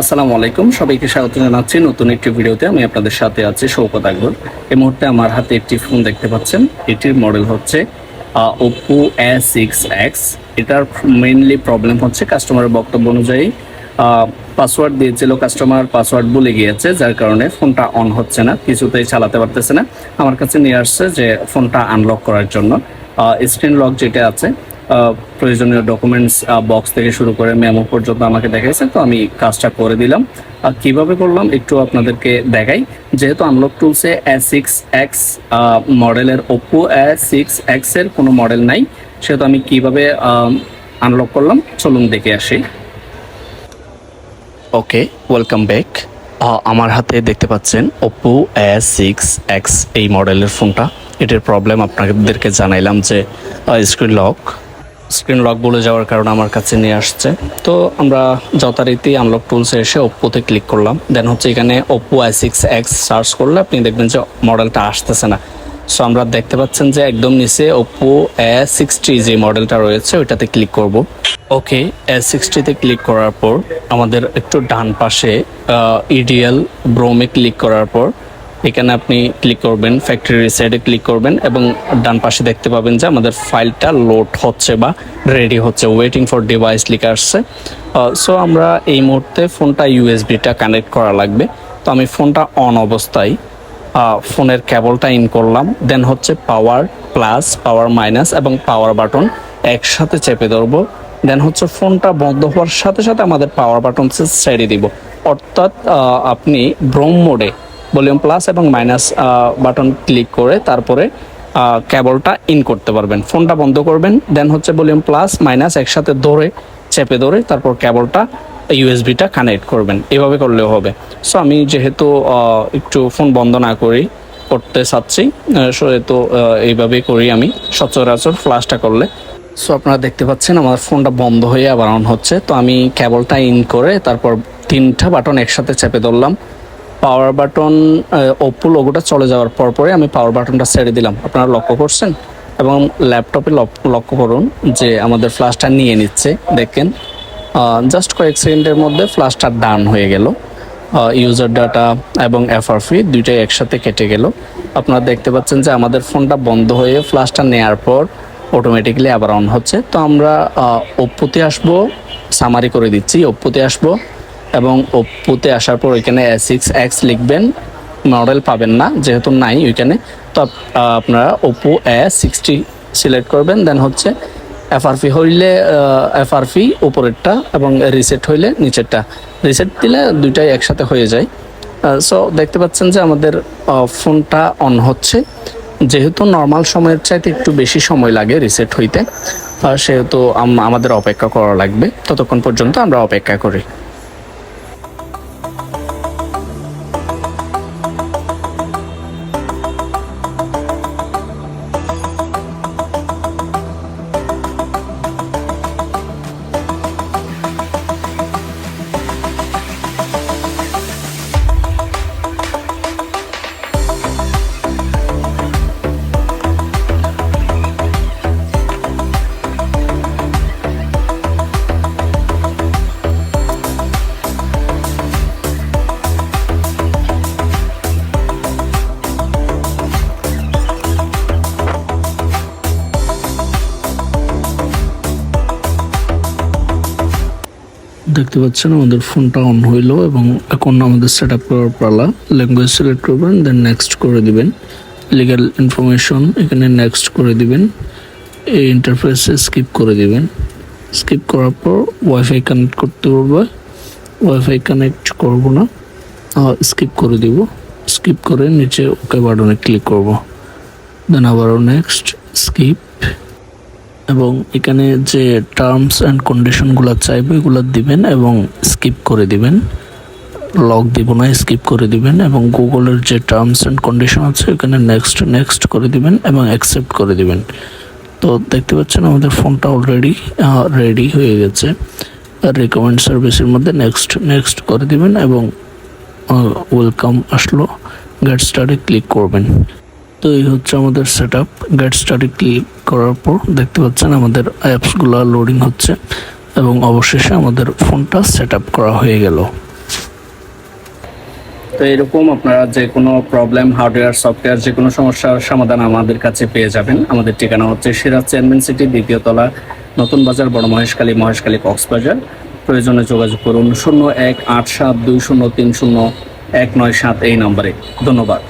আসসালামু আলাইকুম, সবাইকে স্বাগত জানাচ্ছি নতুন একটি ভিডিওতে। আমি আপনাদের সাথে আছি শৌকত আকবর। এই মুহূর্তে আমার হাতে একটি ফোন দেখতে পাচ্ছেন। এটির মডেল হচ্ছে ওপো A6X। এটার মেইনলি প্রবলেম হচ্ছে কাস্টমারের বক্তব্য অনুযায়ী পাসওয়ার্ড দিয়েছিল, কাস্টমার পাসওয়ার্ড ভুলে গিয়েছে, যার কারণে ফোনটা অন হচ্ছে না, কিছুতেই চালাতে পারতেছে না। আমার কাছে নিয়ে আসছে যে ফোনটা আনলক করার জন্য স্ক্রিন লক যেটা আছে, প্রয়োজনীয় ডকুমেন্টস বক্স থেকে শুরু করে মেমো পর্যন্ত আমাকে দেখাইছে। তো আমি কাজটা করে দিলাম। কিভাবে করলাম একটু আপনাদেরকে দেখাই। যেহেতু আনলক টুলসে A6X মডেলের ওপো A6X এর কোনো মডেল নাই, সেহেতু আমি কিভাবে আনলক করলাম চলুন দেখে আসি। ওকে, ওয়েলকাম ব্যাক। আমার হাতে দেখতে পাচ্ছেন ওপো A6X এই মডেলের ফোনটা। এটার প্রবলেম আপনাদেরকে জানাইলাম যে স্ক্রিন লক বলে যাওয়ার কারণে আমার কাছে নিয়ে আসছে। তো আমরা যথারীতি আনলক টুলসে এসে ওপ্পোতে ক্লিক করলাম। দেন হচ্ছে এখানে ওপো A6X সার্চ করলে আপনি দেখবেন যে মডেলটা আসতেছে না। সো আমরা দেখতে পাচ্ছেন যে একদম নিচে ওপো A60 যে মডেলটা রয়েছে ওইটাতে ক্লিক করব। ওকে, A60তে ক্লিক করার পর আমাদের একটু ডান পাশে ইডিএল ব্রোমে ক্লিক করার পর এখানে আপনি ক্লিক করবেন, ফ্যাক্টরি রিসেটে ক্লিক করবেন এবং ডান পাশে দেখতে পাবেন যে আমাদের ফাইলটা লোড হচ্ছে বা রেডি হচ্ছে, ওয়েটিং ফর ডিভাইস লেখা আসছে। সো আমরা এই মুহূর্তে ফোনটা ইউএসবিটা কানেক্ট করা লাগবে। তো আমি ফোনটা অন অবস্থায় ফোনের কেবলটা ইন করলাম। দেন হচ্ছে পাওয়ার প্লাস, পাওয়ার মাইনাস এবং পাওয়ার বাটন একসাথে চেপে ধরবো। দেন হচ্ছে ফোনটা বন্ধ হওয়ার সাথে সাথে আমাদের পাওয়ার বাটন ছেড়ে দিব। অর্থাৎ আপনি ব্রোম মোডে ভলিউম প্লাস এবং মাইনাস বাটন ক্লিক করে তারপরে কেবলটা ইন করতে পারবেন। ফোনটা বন্ধ করবেন, দেন হচ্ছে ভলিউম প্লাস মাইনাস একসাথে চেপে ধরে তারপর কেবলটা ইউএসবিটা কানেক্ট করবেন। এভাবে করলেও হবে। সো আমি যেহেতু একটু ফোন বন্ধ না করতে চাচ্ছি, সেহেতু এইভাবেই করি আমি সচরাচর ফ্ল্যাশটা করলে। সো আপনারা দেখতে পাচ্ছেন আমার ফোনটা বন্ধ হয়ে আবার অন হচ্ছে। তো আমি কেবলটা ইন করে তারপর 3টা বাটন একসাথে চেপে ধরলাম। পাওয়ার বাটন ওপো লোগোটা চলে যাওয়ার পরে আমি পাওয়ার বাটনটা ছেড়ে দিলাম। আপনারা লক্ষ্য করছেন এবং ল্যাপটপে লক্ষ্য করুন যে আমাদের ফ্ল্যাশটা নিয়ে নিচ্ছে। দেখেন জাস্ট কয়েক সেকেন্ডের মধ্যে ফ্ল্যাশটা ডান হয়ে গেল। ইউজার ডাটা এবং এফআরপি দুইটাই একসাথে কেটে গেল। আপনারা দেখতে পাচ্ছেন যে আমাদের ফোনটা বন্ধ হয়ে ফ্ল্যাশটা নেওয়ার পর অটোমেটিক্যালি আবার অন হচ্ছে। তো আমরা ওপ্পোতে আসবো, সামারি করে দিচ্ছি। ওপ্পোতে আসবো এবং ওপ্পোতে আসার পর ওইখানে A6X লিখবেন, মডেল পাবেন না যেহেতু নাই ওইখানে। তো আপনারা ওপো A60 সিলেক্ট করবেন। দেন হচ্ছে এফআরপি হইলে এফআরপি উপরেরটা এবং রিসেট হইলে নিচেরটা। রিসেট দিলে দুইটাই একসাথে হয়ে যায়। সো দেখতে পাচ্ছেন যে আমাদের ফোনটা অন হচ্ছে। যেহেতু নর্মাল সময়ের চাইতে একটু বেশি সময় লাগে রিসেট হইতে, সেহেতু আমাদের অপেক্ষা করা লাগবে। ততক্ষণ পর্যন্ত আমরা অপেক্ষা করি। দেখতে পাচ্ছেন আমাদের ফোনটা অন হইলো এবং এখন আমাদের সেট আপ করার পালা। ল্যাঙ্গুয়েজ সিলেক্ট করবেন, দেন নেক্সট করে দিবেন। লিগ্যাল ইনফরমেশন এখানে নেক্সট করে দিবেন। এই ইন্টারফেসে স্কিপ করে দিবেন। স্কিপ করার পর ওয়াইফাই কানেক্ট করতে বলবে, ওয়াইফাই কানেক্ট করব না, স্কিপ করে দিব। স্কিপ করে নিচে ওকে বাটনে ক্লিক করব, দেন আবারও নেক্সট, স্কিপ এবং এখানে যে টার্মস অ্যান্ড কন্ডিশনগুলো চাইবে এগুলো দিবেন এবং স্কিপ করে দিবেন। লক দিব না, স্কিপ করে দিবেন এবং গুগলের যে টার্মস অ্যান্ড কন্ডিশন আছে এখানে নেক্সট করে দিবেন এবং অ্যাকসেপ্ট করে দিবেন। তো দেখতে পাচ্ছেন আমাদের ফোনটা অলরেডি রেডি হয়ে গেছে। রিকমেন্ড সার্ভিসের মধ্যে নেক্সট করে দিবেন এবং ওয়েলকাম আসলো, গেট স্টার্টে ক্লিক করবেন। তো এই হচ্ছে আমাদের সেট আপ। গেট স্টার্টে ক্লিক করার পর দেখতে পাচ্ছেন আমাদের অ্যাপসগুলো লোডিং হচ্ছে এবং অবশেষে আমাদের ফোনটা সেট আপ করা হয়ে গেল। তো এরকম আপনারা যে কোনো প্রবলেম, হার্ডওয়্যার, সফটওয়্যার, যে কোনো সমস্যার সমাধান আমাদের কাছে পেয়ে যাবেন। আমাদের ঠিকানা হচ্ছে সিরাজ চেয়ারম্যান সিটি, দ্বিতীয় তলা, নতুন বাজার, বড় মহেশখালী, কক্সবাজার। প্রয়োজনে যোগাযোগ করুন 018720301997 এই নম্বরে। ধন্যবাদ।